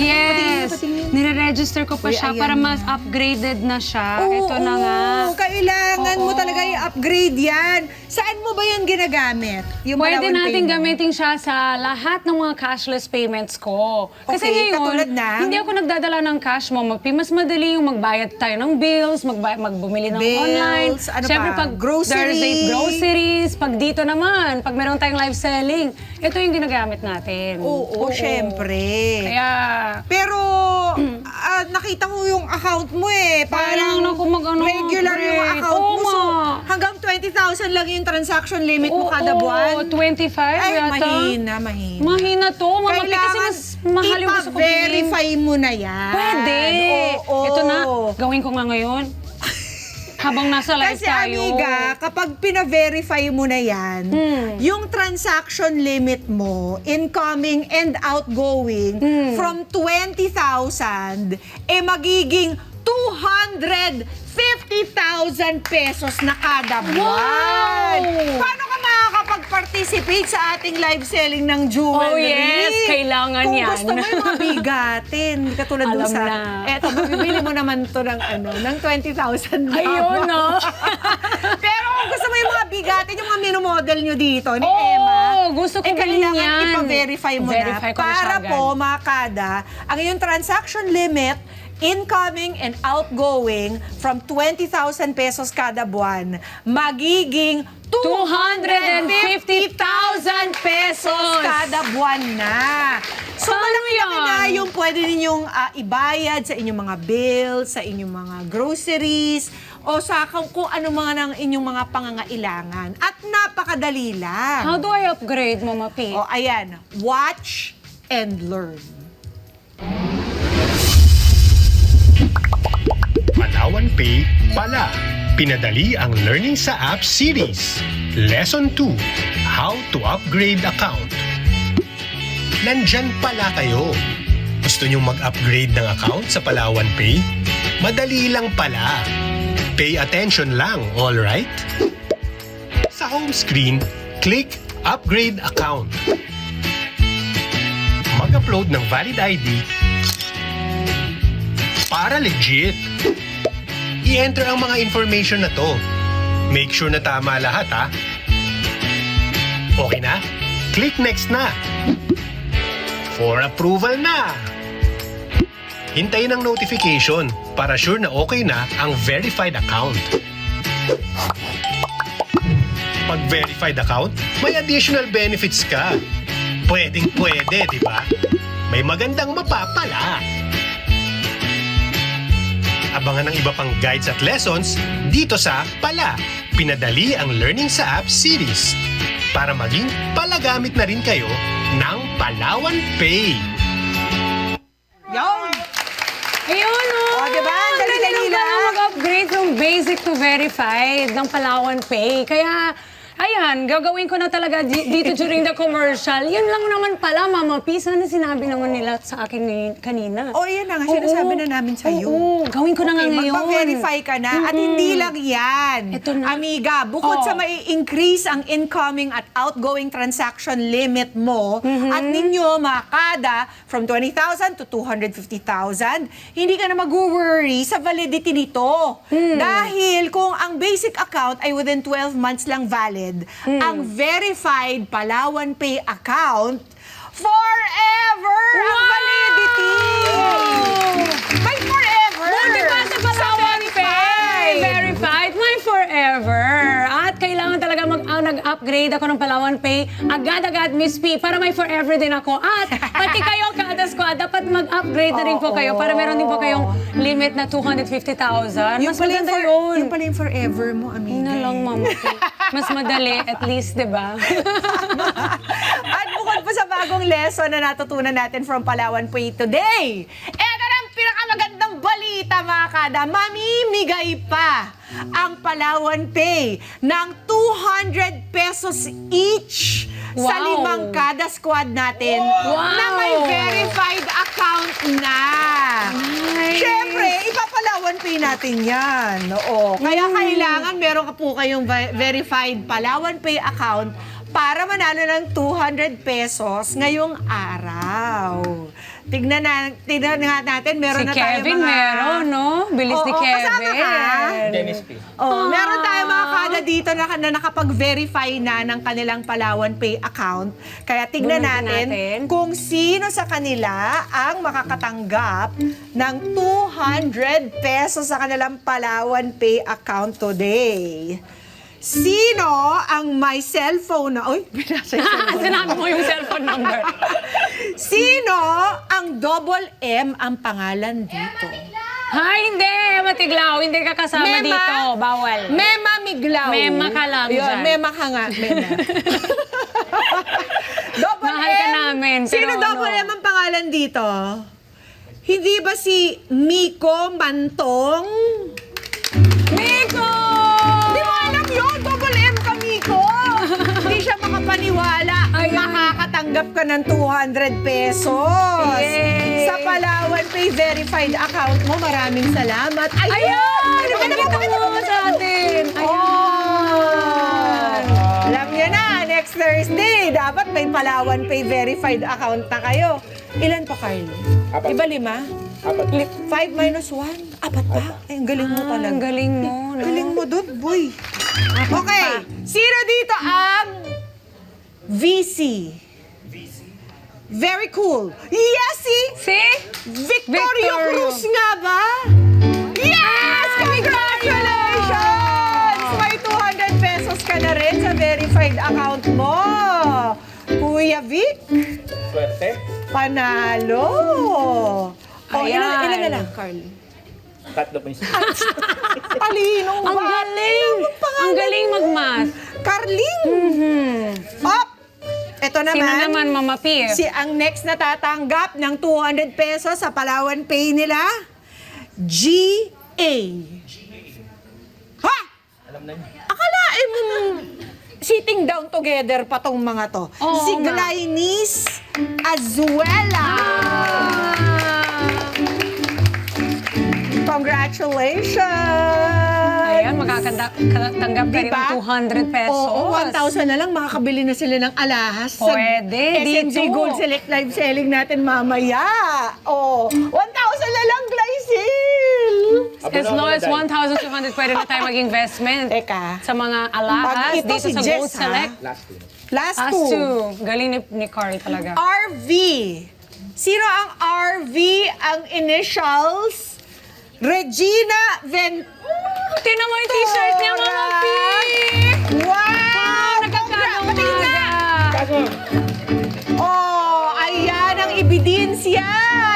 Yes. Patingin. Nire-register ko pa Uy, siya ayan para mas na. upgraded na siya. Oo, Ito na nga. Kailangan mo Oo. talaga i-upgrade yan. Saan mo ba yan ginagamit? Yung Pwede Palawan natin Pay mo? gamitin siya sa lahat ng mga cashless payments ko. Kasi Okay, ngayon, katulad ng? hindi ako nagdadala ng cash mo. Mas madali yung magbayad tayo ng bills, magbumili ng Bills, online. ano Siyempre, pa? pag Grocery. Thursday, groceries. Pag dito naman, pag meron tayong live selling, ito yung ginagamit natin. Oo, syempre. Kaya, Pero, nakita ko yung account mo eh. Parang Kailangan ako regular yung upgrade. account mo. Oo, So, ma. hanggang 20,000 lang yung transaction limit mo kada oo, buwan. 25 Ay, yata. mahina. Mahina to, mama. Kasi Kailangan mas mahal yung gusto ko bilhin. ipa-verify mo na yan. Pwede. Oo. Ito na, gawin ko nga ngayon. Habang nasa live Kasi tayo. amiga, kapag pina-verify mo na yan, yung transaction limit mo, incoming and outgoing, from 20,000, magiging 250,000 pesos na kada buwan. Wow! Paano ka makakapag-participate sa ating live selling ng jewelry? Oh, yes. Kailangan Kung yan. gusto mo yung mga bigatin, katulad Alam dun sa... na. Eto, mabibili mo naman to ng 20,000 na. Ayun, no? Pero kung gusto mo yung mga bigatin, yung mga minomodel nyo dito ni Oo, Emma, gusto ko bilhin kailangan yan. ipa-verify mo Verify na. ko na siya Para agad. po, mga kada, ang iyong transaction limit, incoming and outgoing from 20,000 pesos kada buwan, magiging 250,000 pesos kada buwan na. So, malaki-laki na yung pwede ninyong ibayad sa inyong mga bills, sa inyong mga groceries, o sa kung ano mga ng inyong mga pangangailangan. At napakadali lang. How do I upgrade, Mama P? O, ayan. Watch and learn. Palawan Pay pala. Pinadali ang learning sa app series. Lesson 2, How to Upgrade Account. Nandyan pala kayo. Gusto nyong mag-upgrade ng account sa Palawan Pay? Madali lang pala. Pay attention lang, alright? Sa home screen, click Upgrade Account. Mag-upload ng valid ID para legit. I-enter ang mga information na to. Make sure na tama lahat, ha? Okay na? Click Next na. For approval na. Hintayin ang notification para sure na okay na ang verified account. Pag verified account, may additional benefits ka. Pwedeng pwede, di ba? May magandang mapapala. Abangan ang iba pang guides at lessons dito sa Pala. Pinadali ang learning sa app series para maging palagamit na rin kayo ng Palawan Pay. Yon! Ayun, oh! O, diba? Ang dali-dali Ang lang. mag-upgrade from basic to verified ng Palawan Pay. Kaya, ayan, gagawin ko na talaga dito during the commercial. Yun lang naman pala, Mama P. Sana sinabi naman nila sa akin kanina. O, yan na nga. Sinasabi na namin sa'yo. Oo, gawin ko na nga ngayon. Magpa-verify ka na. At hindi lang yan. Ito na. Amiga, bukod sa mai-increase ang incoming at outgoing transaction limit mo, at ninyo, mga kada, from 20,000 to 250,000, hindi ka na mag-worry sa validity nito. Dahil kung ang basic account ay within 12 months lang valid, ang verified Palawan Pay account, forever ang validity! May forever! Diba sa Palawan Pay? Verified, my forever. At kailangan talaga nag-upgrade ako ng Palawan Pay agad-agad, Miss P, para may forever din ako. At pati kayo, Kada Squad, dapat mag-upgrade na rin po kayo para meron din po kayong limit na 250,000. Mas maganda yun. Yung pala yung forever mo, amiga. Yun na lang, Mama P. Mas madali, at least, di ba? At bukod pa sa bagong lesson na natutunan natin from Palawan Pay today, eto na ang pinakamagandang balita, mga kada. Mamimigay pa ang Palawan Pay ng 200 pesos each sa Wow. 5 kada squad natin na may verified account na. Nice. Siyempre, ipapalawan Pay natin yan. Oo. Kaya kailangan meron ka po kayong verified Palawan Pay account para manalo ng 200 pesos ngayong araw. Tignan nga natin, meron Si na tayo Kevin mga... meron, no? Bilis ni Oo, Kevin. kasama ka? Dennis P. Meron tayo mga kada dito na nakapag-verify na ng kanilang Palawan Pay account. Kaya tignan Bunutin natin natin. kung sino sa kanila ang makakatanggap ng 200 pesos sa kanilang Palawan Pay account today. Sino ang may cellphone na... Uy, binasa yung cellphone. Sinabi mo yung cellphone number. Sino ang double M ang pangalan dito? Hay, hindi. Matiglaw. Hindi ka kasama dito. Bawal. Mema Miglaw. Mema ka lang Yun, dyan. Mema ka nga. Mema. Double Mahal ka M. namin, Sino pero double ano? M ang pangalan dito? Hindi ba si Miko Mantong? Miko! Di mo alam yun? Double M ka, Miko! Hindi siya makapaniwala. Ayun. Makakatanggap ka ng 200 pesos. Yay! Sa Palawan Pay verified account mo. Maraming salamat. Ayan! Ipakita mo sa atin. Ayan! Alam niyo na, next Thursday, dapat may Palawan Pay verified account na kayo. Ilan pa, Carl? Apat. Iba 5? 5 minus 1? Apat pa? Ay, ang galing mo talaga. Ang galing mo, no? Galing mo doon, boy. Okay, sino dito ang VC? Very cool. Yes, Si? Victorio Victorio. Cruz nga ba? Yes! Congratulations! May 200 pesos ka na rin sa verified account mo. Kuya Vic, Swerte. panalo. Ayan. Ilan na lang, Carl? Tatlo po yung Talinong Ang galing! Ang galing mag-math. Carling! Up! Ito naman. Sino naman, Mama P? Si ang next na tatanggap ng 200 pesos sa Palawan Pay nila, GA. Ha? Alam na niyo. Akalain mo sitting down together pa tong mga to. Oo Si nga. Glynis Azuela. Congratulations! Ayan, makakatanggap ka rin Diba? ng 200 pesos. Oo, 1,000 na lang, makakabili na sila ng alahas. Pwede, sa SMG dito. Gold Select live selling natin mamaya. Oo, 1,000 na lang, Glycil! As low as 1,200, pwede na tayo mag-investment. Teka. Sa mga Pag alahas ito dito si sa Jess, Gold Select. Last two. Last As two. to. Galing ni Carl talaga. RV. Sino ang RV? Ang initials? Regina Tingnan mo yung t-shirt niya, Mama P! Wow! Nagkakaumaga! Kaso, Oh, ayan ang ebidensya.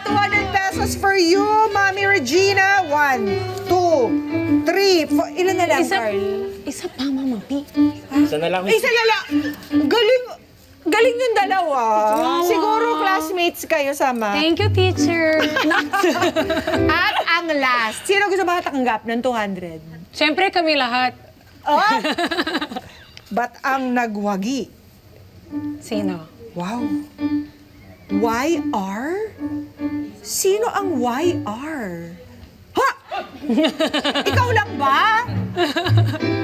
200 pesos for you, Mami Regina. 1, 2, 3, 4. Ilan na lang, Carl? Isa pa, Mama P. isa na lang. Isa na lang. Galing yung dalawa. Siguro classmates kayo sama. Thank you, teacher. At ang last, sino gusto makatanggap ng 200? Siyempre kami lahat. Oh! Ba't ang nagwagi? Sino? Wow. YR? Sino ang YR? Ha? Ikaw lang ba?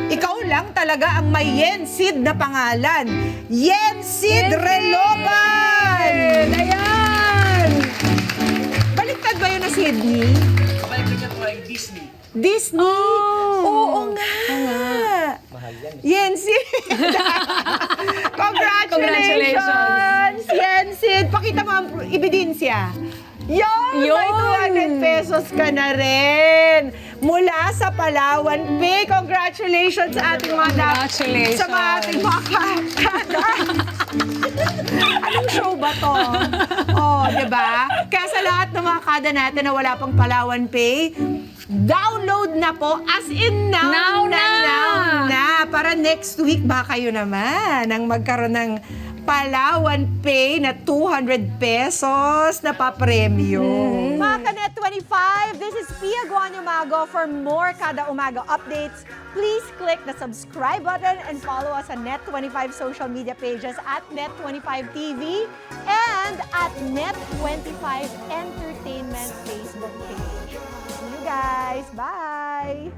Ikaw lang talaga ang may Yensid na pangalan. Yensid Reloban! Ayan! Baliktad ba yun na Sydney? Disney? Oo nga. Mahal yan. Yensid! Congratulations! Yensid! Pakita mo ang ebidensya. May Yun! 200 pesos ka na rin. Mula sa Palawan Pay. Congratulations sa ating mga Congratulations. sa mga ating mga kada. Anong show ba to? Oh, di ba? Kaya sa lahat ng mga kada natin na wala pang Palawan Pay, download na po as in now na. Para next week ba kayo naman ang magkaroon ng Palawan Pay na 200 pesos na papremyo. Mga Kanet 25, this is Pia Guanyamago. For more Kada Umaga updates, please click the subscribe button and follow us on Net25 social media pages at Net25 TV and at Net25 Entertainment Facebook page. See you guys. Bye!